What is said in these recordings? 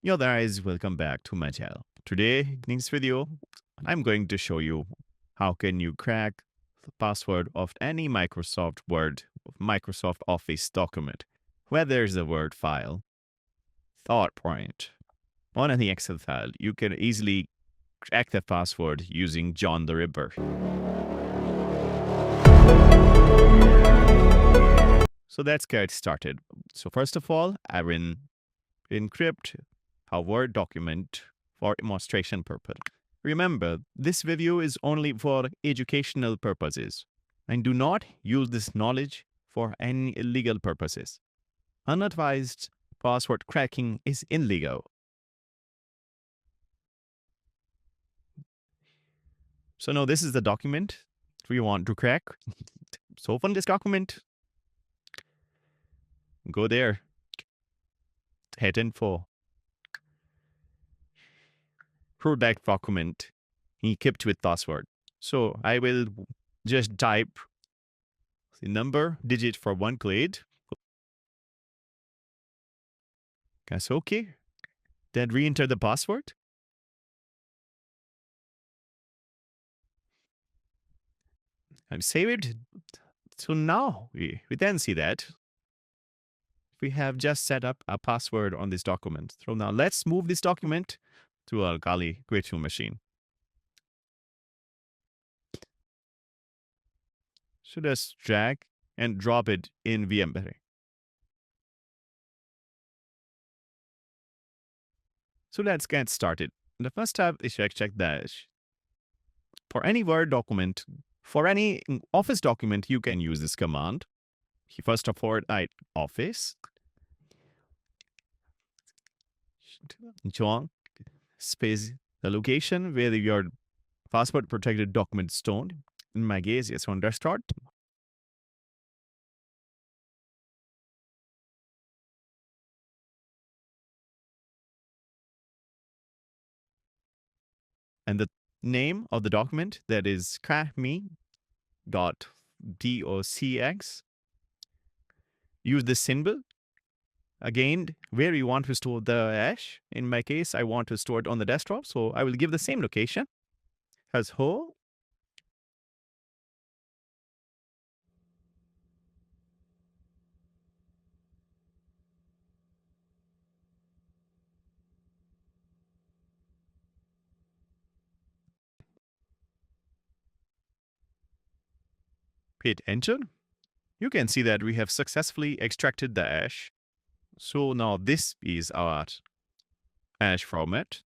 Yo guys, welcome back to my channel. Today, in this video, I'm going to show you how can you crack the password of any Microsoft Word, Microsoft Office document, where there's a Word file, thought point, on any Excel file. You can easily crack the password using John the Ripper. So let's get started. So first of all, I will encrypt a Word document for demonstration purpose. Remember, this video is only for educational purposes and do not use this knowledge for any illegal purposes. Unadvised password cracking is illegal. So now this is the document we want to crack. So open this document. Go there. Hit info. Product document equipped with password. So I will just type the number digit for one clade. That's okay. Then re-enter the password. I'm saved. So now we then see that we have just set up a password on this document. So now let's move this document to our Kali virtual machine. So just drag and drop it in VMware. So let's get started. The first step is check dash. For any Word document, for any Office document, you can use this command. First of all, write Office. John space the location where your password protected document is stored. In my case, it's on desktop. And the name of the document, that is crackme.docx. Use this symbol. Again, where you want to store the hash. In my case, I want to store it on the desktop, so I will give the same location as whole. Hit enter. You can see that we have successfully extracted the hash. So now this is our hash format.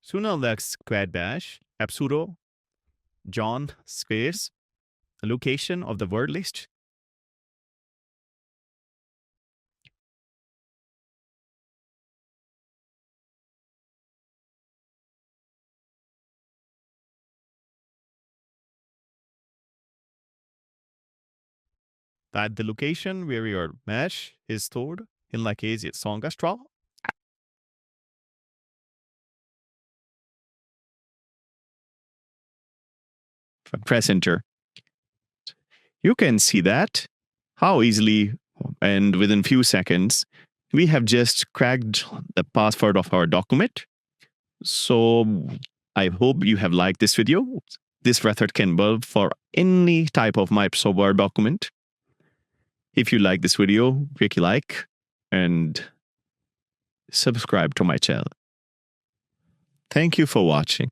So now let's create bash app sudo John space location of the word list. That the location where your mesh is stored. In my case, it's Songastraw. Press enter. You can see that how easily and within few seconds we have just cracked the password of our document. So I hope you have liked this video. This method can work for any type of Microsoft Word document. If you like this video, click like and subscribe to my channel. Thank you for watching.